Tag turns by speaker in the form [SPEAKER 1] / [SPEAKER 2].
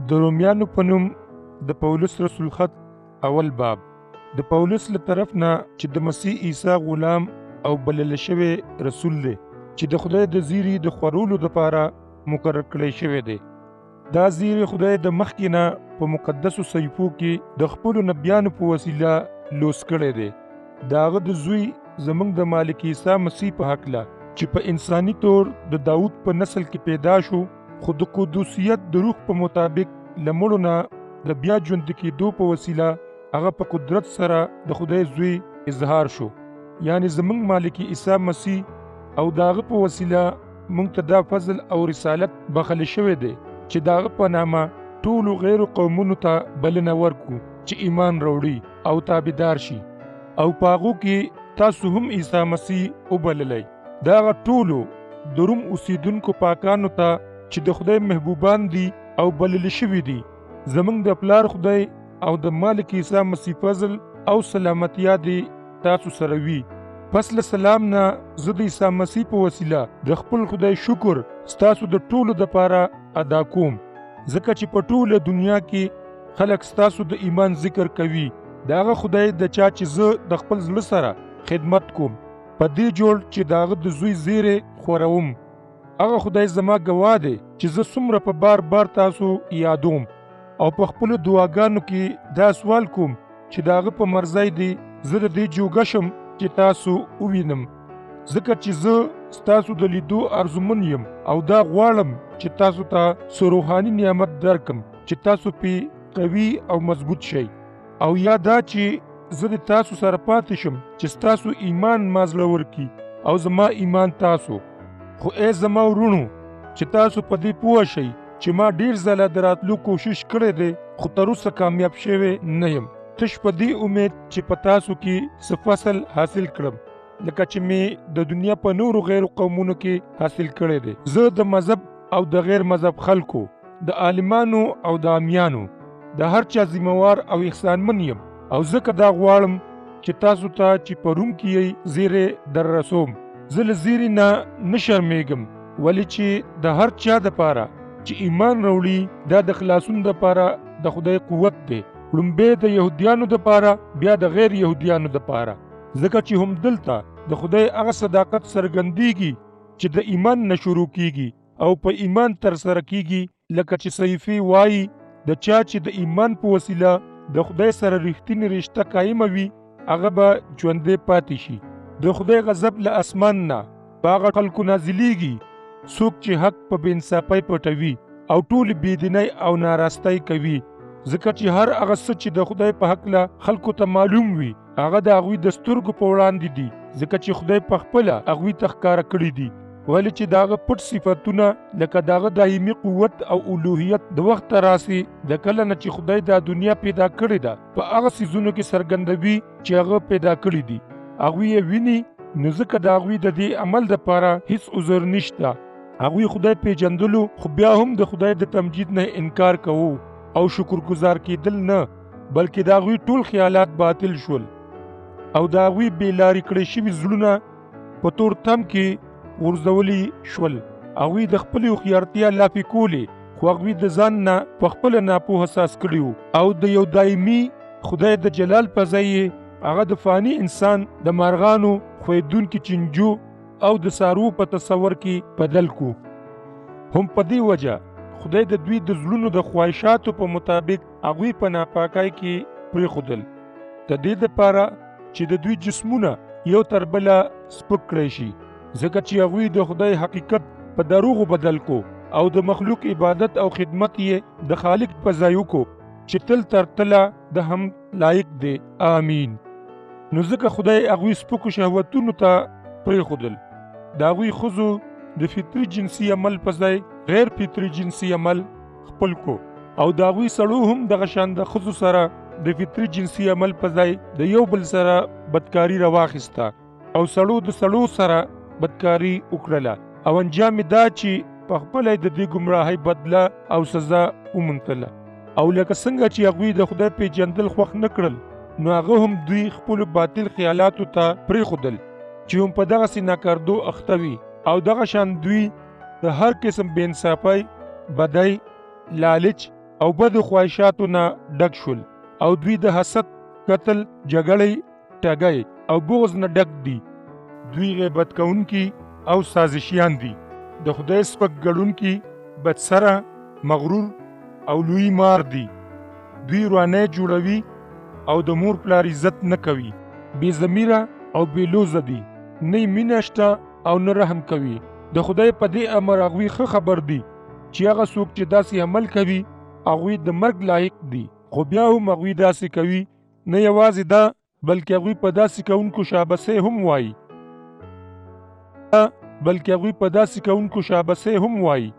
[SPEAKER 1] د رومیانو په نوم د پولس رسول خط اول باب. د پولس له طرف نه چې د مسیح عیسی غلام او بلل شوی رسول دی چې د خدای د زیری د خورولو دپاره مقرر کړی شوی دی. دا زیری خدای د مخکې نه په مقدسو صحیفو کې د خپلو نبیانو په وسیله لوس کړی دی. د هغه د زوی زموږ د مالک عیسی مسیح په هکله چې په انساني طور د داود په نسل کې پیدا شو، خو د قدوسیت د روح په مطابق له مړو نه د بیا ژوندي کېدو په وسیله هغه په قدرت سره د خدای زوی اظهار شو، یعنی زموږ مالک عیسی مسیح او د هغه په وسیله موږ ته دا فضل او رسالت بخښل شوی دی چې د هغه په نامه ټولو غیرو قومونو ته بلنه ورکړو چې ایمان راوړي او تابعدار شي، او په هغو کې تاسو هم عیسی مسیح وبللی. دا هغه ټولو د روم اوسیدونکو پاکانو ته چې د خدای محبوبان دي او بلل شوي دي، زموږ د پلار خدای او د مالک عیسی مسیح فضل او سلامتیا دی تاسو سره وي. پس له سلام نه زه د عیسی مسیح په وسیله د خپل خدای شکر ستاسو د ټولو دپاره ادا کوم، ځکه چې په ټوله دنیا کې خلک ستاسو د ایمان ذکر کوي. د هغه خدای د چا چې زه د خپل زړه سره خدمت کوم په دې جوړ چې د هغه د زوی زیری خوروم. هغه خدای زما ګواه دی چې زه څومره په بار بار تاسو یادوم او په خپلو دعاګانو کې دا سوال کوم چې د هغه په مرضی دی زه د دې جوګه شم چې تاسو ووینم، ځکه چې زه ستاسو د لیدو ارزومن یم او دا غواړم چې تاسو ته څه روحاني نعمت درکم چې تاسو پې قوي او مضبوط شئ، او یا دا چې زه د تاسو سره پاتې شم چې ستاسو ایمان ما زړه ورکړي او زما ایمان تاسو. خو ای زما ورونو چې تاسو په دې پوه شئ چې ما ډیر ځله د راتلو کوشش کړی دی، خو تر اوسه کامیاب شوی نه یم. تش په دې امید چې په تاسو کې څه فصل حاصل کړم لکه چې مې د دنیا په نورو غیر قومونو کې حاصل کړی دی. زه د مذهب او د غیر مذهب خلکو، د عالمانو او د عامیانو د هر چا ذمہوار او احسانمن یم، او ځکه دا غواړم چې تاسو ته چې په روم کې یې زیری در رسوم. زه له زیری نه شرمیږم، ولې چې د هر چا دپاره چې ایمان راوړي دا د خلاصون دپاره د خدای قوت دی، لومبی د یهودیانو دپاره بیا د غیر یهودیانو دپاره، ځکه چې هم دلته د خدای هغه صداقت څرګندیږي چې د ایمان نه شروع کیږي او په ایمان تر سره کیږي، لکه چې صحیفې وایي د چا چې د ایمان په وسیله د خدای سره رښتینې رشته قایمه وي هغه به ژوندی پاتې شي. د خدای غضب له اسمان نه په هغه خلکو نازلیږي څوک چې حق په بې انصافۍ پټوي او ټولې بېدینۍ او ناراستۍ کوي، ځکه چې هر هغه څه چې د خدای په هکله خلکو ته معلوم وي هغه د هغوی د سترګو په وړاندې دي، ځکه چې خدای پخپله هغوی ته ښکاره کړي دي. ولې چې د هغه پټ صفتونه لکه د هغه دایمي قوت او الوهیت د وخته راسي د کله نه چې خدای دا دنیا پیدا کړې ده په هغه څیزونو کې څرګندوي چې هغه پیدا کړي دي. هغوی یې ویني، نو ځکه د هغوی د دې عمل دپاره هیڅ عذر نشته. هغوی خدای پیژندلو خو بیا هم د خدای د تمجید نه انکار کوو او شکرګزار کېدل نه، بلکې د هغوی ټول خیالات باطل شول او د هغوی بې لارې کړی شوي زړونه په تور تم کې غورځولي شول. هغوی د خپلې هوښیارتیا لافې کولې، خو هغوی د ځان نه په خپله ناپوه احساس کړي وو، او د یو دایمي خدای د جلال په ځای یې هغه د فاني انسان د مارغانو خویدونکي چنجو او د څاروو په تصور کې بدل کو. هم په دې وجه خدای د دوی د زړونو د خواهشاتو په مطابق هغوی په ناپاکۍ کې پرېښودل، د دې دپاره چې د دوی جسمونه یو تر بله سپک کړی شي، ځکه چې هغوی د خدای حقیقت په دروغو بدل کو او د مخلوق عبادت او خدمت یې د خالق په ځای وکړو چې تل تر تله د هم لایق دی. آمین. نو ځکه خدای هغوی سپکو شهوتونو ته پرېښودل، د هغوی ښځو د فطري جنسي عمل په ځای غیر فطري جنسي عمل خپل کو، او د هغوی سړو هم دغه شان د ښځو سره د فطري جنسي عمل په ځای د یو بل سره بدکاري راواخیسته، او سړو د سړو سره بدکاري وکړله، او انجام دا چې په خپله د دې ګمراهۍ بدله او سزا وموندله. او لکه څنګه چې هغوی د خدای پیژندل خوښ نه کړل، نو هغه هم دوی خپلو باطل خیالاتو ته پرېښودل چې هم په دغسې ناکاردو اخته وي، او دغه شان دوی د هر قسم بې انصافۍ، بدۍ، لالچ او بد خواهشاتو نه ډک شول او دوی د حسد، قتل، جګړې، ټګۍ او بغض نه ډک دي. دوی غیبت کوونکي او سازشیان دي، د خدای سپک ګڼونکي، بدسره، مغرور او لوی مار دي. دوی روانۍ جوړوي او د مور پلار عزت نه کوي. بې ضمیره او بې لوزه دي، نه یې مینه شته او نه رحم کوي. د خدای په دې امر هغوی ښه خبر دي چې هغه څوک چې داسې عمل کوي هغوی د مرګ لایق دي. خو بیا هم هغوی داسې کوي. نه یوازې دا بلکې هغوی په داسې کوونکو شابسۍ هم وایي